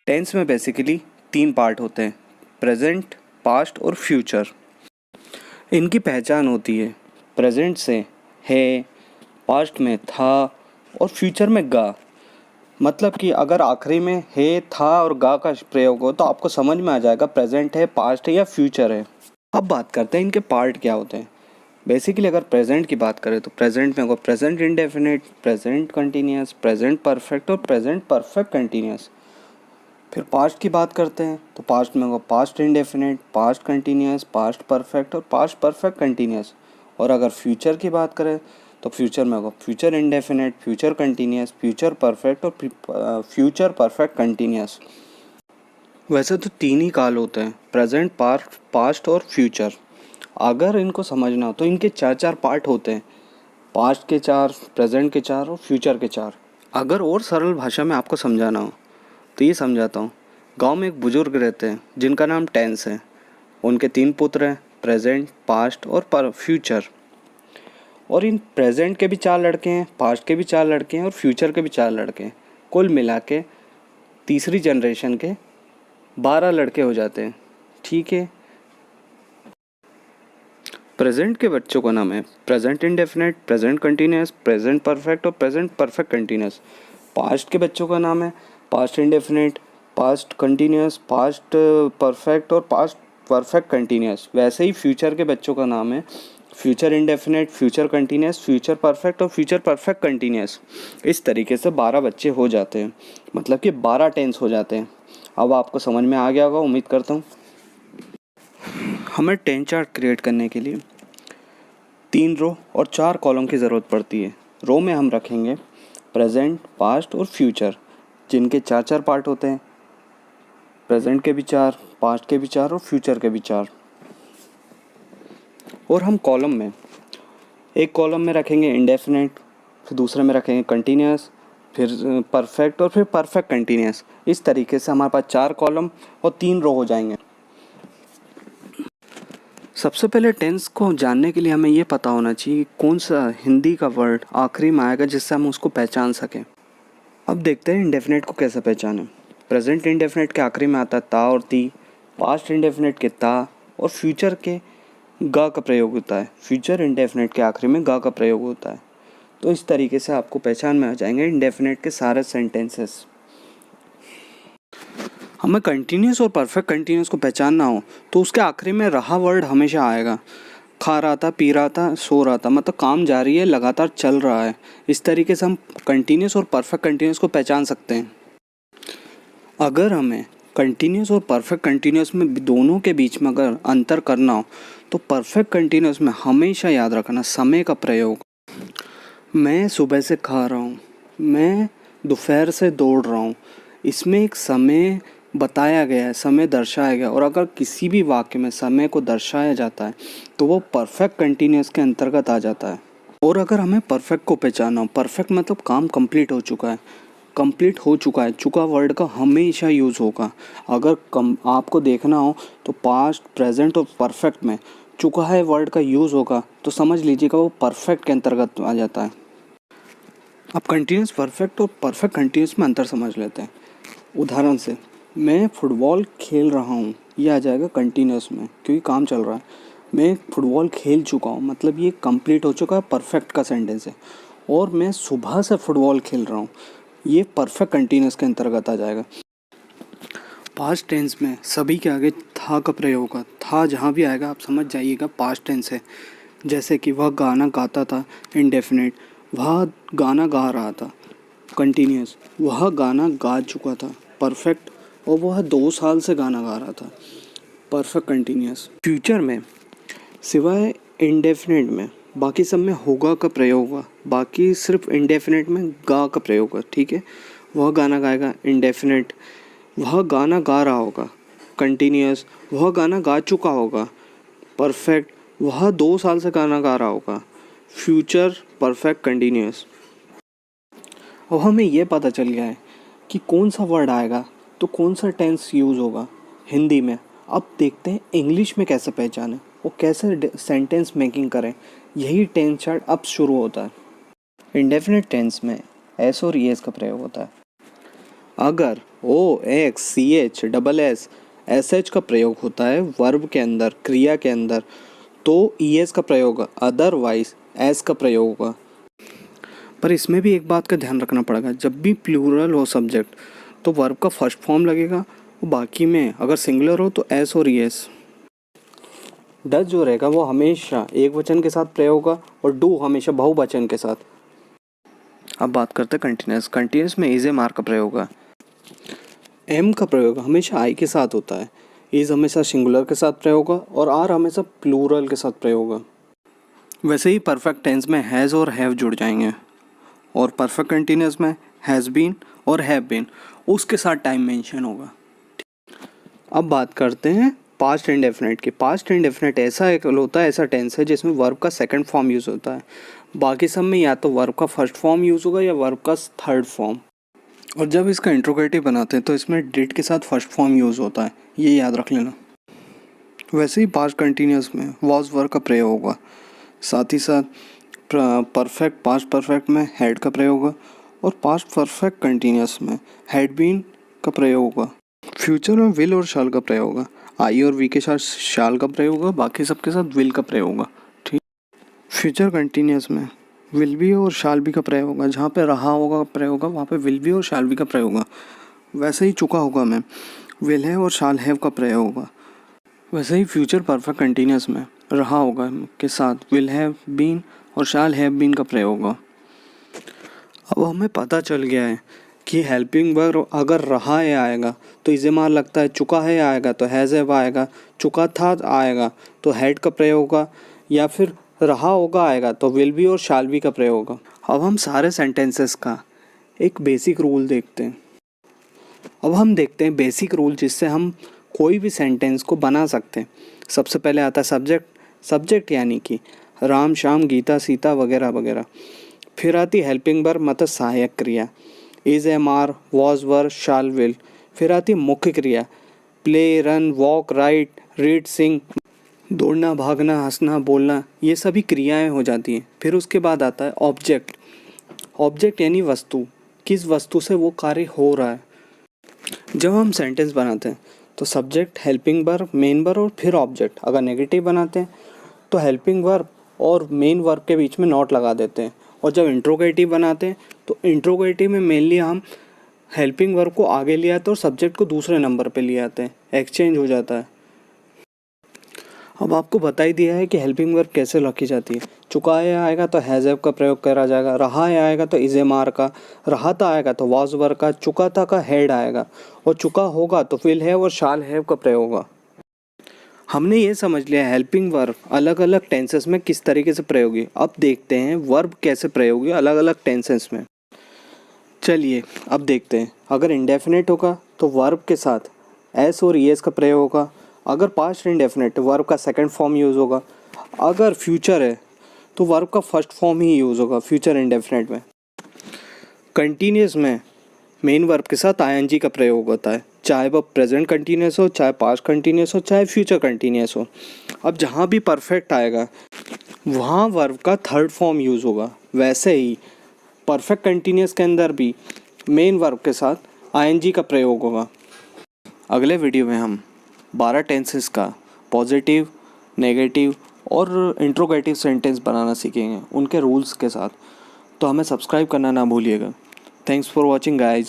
Tense में basically 3 part होते हैं, प्रेजेंट, पास्ट और फ्यूचर। इनकी पहचान होती है प्रेजेंट से है, पास्ट में था और फ्यूचर में गा। मतलब कि अगर आखिरी में है, था और गा का प्रयोग हो तो आपको समझ में आ जाएगा प्रेजेंट है, पास्ट है या फ्यूचर है। अब बात करते हैं इनके पार्ट क्या होते हैं। बेसिकली अगर प्रेजेंट की बात करें तो प्रेजेंट में होगा present indefinite, present continuous, present perfect और प्रेजेंट परफेक्ट कंटिन्यूस। फिर पास्ट की बात करते हैं तो पास्ट में होगा past indefinite, past continuous, past perfect और पास्ट परफेक्ट कंटिन्यूस। और अगर फ्यूचर की बात करें तो फ्यूचर में होगा future indefinite, future continuous, future perfect और फ्यूचर परफेक्ट कंटिन्यूस। वैसे तो 3 ही काल होते हैं, प्रेजेंट, पास्ट और फ्यूचर। अगर इनको समझना हो तो इनके 4 पार्ट होते हैं, पास्ट के 4, प्रेजेंट के 4 और फ्यूचर के 4। अगर और सरल भाषा में आपको समझाना हो तो ये समझाता हूँ। गांव में एक बुजुर्ग रहते हैं जिनका नाम टेंस है। उनके 3 पुत्र हैं, प्रेजेंट, पास्ट और फ्यूचर। और इन प्रेजेंट के भी 4 लड़के हैं, पास्ट के भी 4 लड़के हैं और फ्यूचर के भी 4 लड़के हैं। कुल मिला के तीसरी जनरेशन के 12 लड़के हो जाते हैं। ठीक है। प्रेजेंट के बच्चों का नाम है present indefinite, present continuous, present perfect और प्रेजेंट परफेक्ट कंटिन्यूस। पास्ट के बच्चों का नाम है past indefinite, past continuous, past perfect और पास्ट परफेक्ट कंटिन्यूस। वैसे ही फ्यूचर के बच्चों का नाम है future indefinite, future continuous, future perfect और फ्यूचर परफेक्ट कंटिन्यूस। इस तरीके से 12 बच्चे हो जाते हैं, मतलब कि 12 टेंस हो जाते हैं। अब आपको समझ में आ गया होगा, उम्मीद करता हूँ। हमें टेन चार्ट क्रिएट करने के लिए 3 रो और 4 कॉलम की ज़रूरत पड़ती है। रो में हम रखेंगे प्रेजेंट, पास्ट और फ्यूचर, जिनके 4 पार्ट होते हैं, प्रेजेंट के भी 4, पास्ट के भी 4 और फ्यूचर के भी 4। और हम कॉलम में, एक कॉलम में रखेंगे इंडेफिनिट, फिर दूसरे में रखेंगे कंटिन्यूस, फिर परफेक्ट और फिर परफेक्ट कंटिन्यूस। इस तरीके से हमारे पास 4 कॉलम और 3 रो हो जाएंगे। सबसे पहले टेंस को जानने के लिए हमें ये पता होना चाहिए कि कौन सा हिंदी का वर्ड आखिरी में आएगा जिससे हम उसको पहचान सकें। अब देखते हैं इंडेफिनिट को कैसे पहचानें। प्रेजेंट इंडेफिनिट के आखिरी में आता है ता और ती, पास्ट इंडेफिनिट के ता और फ्यूचर के गा का प्रयोग होता है। फ्यूचर इंडेफिनिट के आखिरी में गा का प्रयोग होता है। तो इस तरीके से आपको पहचान में आ जाएंगे इंडेफिनिट के सारे सेंटेंसेस। हमें कंटिन्यूस और परफेक्ट कंटिन्यूस को पहचानना हो तो उसके आखिरी में रहा वर्ड हमेशा आएगा। खा रहा था, पी रहा था, सो रहा था, मतलब काम जारी है, लगातार चल रहा है। इस तरीके से हम कंटिन्यूस और परफेक्ट कंटिन्यूस को पहचान सकते हैं। अगर हमें कंटिन्यूस और परफेक्ट कंटिन्यूस में दोनों के बीच में अगर अंतर करना हो तो परफेक्ट कंटिन्यूस में हमेशा याद रखना समय का प्रयोग। मैं सुबह से खा रहा हूँ, मैं दोपहर से दौड़ रहा हूँ, इसमें एक समय बताया गया है, समय दर्शाया गया। और अगर किसी भी वाक्य में समय को दर्शाया जाता है तो वो परफेक्ट कंटिन्यूस के अंतर्गत आ जाता है। और अगर हमें परफेक्ट को पहचानना हो, परफेक्ट मतलब काम कंप्लीट हो चुका है, कंप्लीट हो चुका है, चुका वर्ड का हमेशा यूज़ होगा। अगर आपको देखना हो तो पास्ट, प्रेजेंट और परफेक्ट में चुका है वर्ड का यूज़ होगा तो समझ लीजिएगा वो परफेक्ट के अंतर्गत आ जाता है। अब कंटिन्यूस परफेक्ट और परफेक्ट कंटिन्यूस में अंतर समझ लेते हैं। उदाहरण से, मैं फुटबॉल खेल रहा हूँ, ये आ जाएगा कंटिन्यूस में क्योंकि काम चल रहा है। मैं फुटबॉल खेल चुका हूँ, मतलब ये कंप्लीट हो चुका है, परफेक्ट का सेंटेंस है। और मैं सुबह से फुटबॉल खेल रहा हूँ, ये परफेक्ट कंटिन्यूस के अंतर्गत आ जाएगा। पास्ट टेंस में सभी के आगे था का प्रयोग होगा। था जहाँ भी आएगा आप समझ जाइएगा पास्ट टेंस है। जैसे कि वह गाना गाता था, इंडेफिनिट, वह गाना गा रहा था, कंटिन्यूस, वह गाना गा चुका था, परफेक्ट, और वह 2 साल से गाना गा रहा था, परफेक्ट कंटिन्यूस। फ्यूचर में सिवाय इंडेफिनिट में बाकी सब में होगा का प्रयोग होगा, बाकी सिर्फ इंडेफिनिट में गा का प्रयोग होगा। ठीक है। वह गाना गाएगा, इंडेफिनिट, वह गाना गा रहा होगा, कंटिन्यूस, वह गाना गा चुका होगा, परफेक्ट, वह 2 साल से गाना गा रहा होगा, फ्यूचर परफेक्ट कंटिन्यूस। अब हमें यह पता चल गया है कि कौन सा वर्ड आएगा तो कौन सा टेंस यूज़ होगा हिंदी में। अब देखते हैं इंग्लिश में कैसे पहचानें और कैसे सेंटेंस मेकिंग करें। यही टेंस चार्ट अब शुरू होता है। इंडेफिनिट टेंस में एस और ईएस का प्रयोग होता है। अगर O X C H double S S H का प्रयोग होता है वर्ब के अंदर, क्रिया के अंदर, तो ई एस का प्रयोग होगा, अदरवाइज एस का प्रयोग होगा। पर इसमें भी एक बात का ध्यान रखना पड़ेगा, जब भी प्लूरल हो सब्जेक्ट तो वर्ब का फर्स्ट फॉर्म लगेगा, और बाकी में अगर सिंगुलर हो तो एस और ई एस। डज जो रहेगा वो हमेशा एक वचन के साथ प्रयोग होगा और डू हमेशा बहुवचन के साथ। अब बात करते हैं कंटिन्यूस। कंटिन्यूस में इज ए मार का प्रयोग होगा। एम का प्रयोग हमेशा आई के साथ होता है, इज हमेशा सिंगुलर के साथ प्रयोग होगा और आर हमेशा प्लूरल के साथ प्रयोग होगा। वैसे ही परफेक्ट टेंस में हैज़ और हैव जुड़ जाएंगे, और परफेक्ट कंटिन्यूस में हैज़ बीन और हैव बीन उसके साथ टाइम मेंशन होगा। अब बात करते हैं पास्ट इंडेफिनिट की। पास्ट इंडेफिनिट ऐसा एक होता है, ऐसा टेंस है जिसमें वर्ब का सेकंड फॉर्म यूज़ होता है। बाकी सब में या तो वर्ब का फर्स्ट फॉर्म यूज़ होगा या वर्ब का थर्ड फॉर्म। और जब इसका इंट्रोगेटिव बनाते हैं तो इसमें डिड के साथ फर्स्ट फॉर्म यूज़ होता है, ये याद रख लेना। वैसे ही पास्ट कंटिन्यूस में वॉज वर्ब का प्रयोग होगा, साथ ही साथ परफेक्ट पास्ट परफेक्ट में हैड का प्रयोग होगा, और पास्ट परफेक्ट कंटिन्यूस में हैड बीन का प्रयोग होगा। फ्यूचर में विल और शाल का प्रयोग होगा, आई और वी के साथ शाल का प्रयोग होगा, बाकी सबके साथ विल का प्रयोग होगा। ठीक। फ्यूचर कंटिन्यूस में विल बी और शाल बी का प्रयोग होगा, जहाँ पे रहा होगा प्रयोग होगा वहाँ पे विल बी और शाल बी का प्रयोग होगा। वैसे ही चुका होगा में विल है और शाल हैव का प्रयोग होगा। वैसे ही फ्यूचर परफेक्ट कंटिन्यूस में रहा होगा के साथ विल हैव बीन और शाल हैव बीन का प्रयोग होगा। अब हमें पता चल गया है कि हेल्पिंग वर्ब अगर रहा है आएगा तो इसे मार लगता है, चुका है आएगा तो हैज़ हैव आएगा, चुका था आएगा तो हैड का प्रयोग होगा, या फिर रहा होगा आएगा तो विल बी और शाल बी का प्रयोग होगा। अब हम सारे सेंटेंसेस का एक बेसिक रूल देखते हैं। अब हम देखते हैं बेसिक रूल जिससे हम कोई भी सेंटेंस को बना सकते हैं। सबसे पहले आता है सब्जेक्ट। सब्जेक्ट यानी कि राम श्याम गीता सीता वगैरह वगैरह। फिर आती हेल्पिंग वर्ब मतलब सहायक क्रिया, is am are was were shall will. फिर आती मुख्य क्रिया, play run walk write read sing, दौड़ना भागना हंसना बोलना, ये सभी क्रियाएं हो जाती हैं। फिर उसके बाद आता है ऑब्जेक्ट। ऑब्जेक्ट यानी वस्तु, किस वस्तु से वो कार्य हो रहा है। जब हम सेंटेंस बनाते हैं तो subject helping verb main verb और फिर ऑब्जेक्ट। अगर नेगेटिव बनाते हैं तो हेल्पिंग वर्ब और मेन वर्ब के बीच में नॉट लगा देते हैं, और जब इंट्रोगेटिव बनाते हैं तो इंट्रोगेटिव में मेनली हम हेल्पिंग वर्ब को आगे ले आते हैं और सब्जेक्ट को दूसरे नंबर पे ले आते हैं, एक्सचेंज हो जाता है। अब आपको बता ही दिया है कि हेल्पिंग वर्ब कैसे लिखी जाती है। चुका है आएगा तो हैज़ हैव का प्रयोग करा जाएगा, रहा है आएगा तो इज एम आर का, रहा था आएगा तो वॉज वर का, चुका था का हैड आएगा, और चुका होगा तो विल हैव और शाल हैव का प्रयोग होगा। हमने ये समझ लिया हेल्पिंग वर्ब अलग अलग टेंसेस में किस तरीके से प्रयोगी। अब देखते हैं वर्ब कैसे प्रयोगी अलग अलग टेंसेस में। चलिए अब देखते हैं। अगर इंडेफिनेट होगा तो वर्ब के साथ एस और ई एस का प्रयोग होगा। अगर पास्ट इंडेफिनेट वर्ब का सेकंड फॉर्म यूज़ होगा। अगर फ्यूचर है तो वर्ब का फर्स्ट फॉर्म ही यूज़ होगा फ्यूचर इंडेफिनेट में। कंटिन्यूस में मेन वर्ब के साथ आईएनजी का प्रयोग होता है, चाहे वह प्रेजेंट कंटिन्यूस हो, चाहे पास्ट कंटिन्यूस हो, चाहे फ्यूचर कंटिन्यूस हो। अब जहाँ भी परफेक्ट आएगा वहाँ वर्ब का थर्ड फॉर्म यूज़ होगा। वैसे ही परफेक्ट कंटिन्यूस के अंदर भी मेन वर्ब के साथ आईएनजी का प्रयोग होगा। अगले वीडियो में हम 12 टेंसेस का पॉजिटिव, नेगेटिव और इंट्रोगेटिव सेंटेंस बनाना सीखेंगे उनके रूल्स के साथ। तो हमें सब्सक्राइब करना ना भूलिएगा। Thanks for watching guys.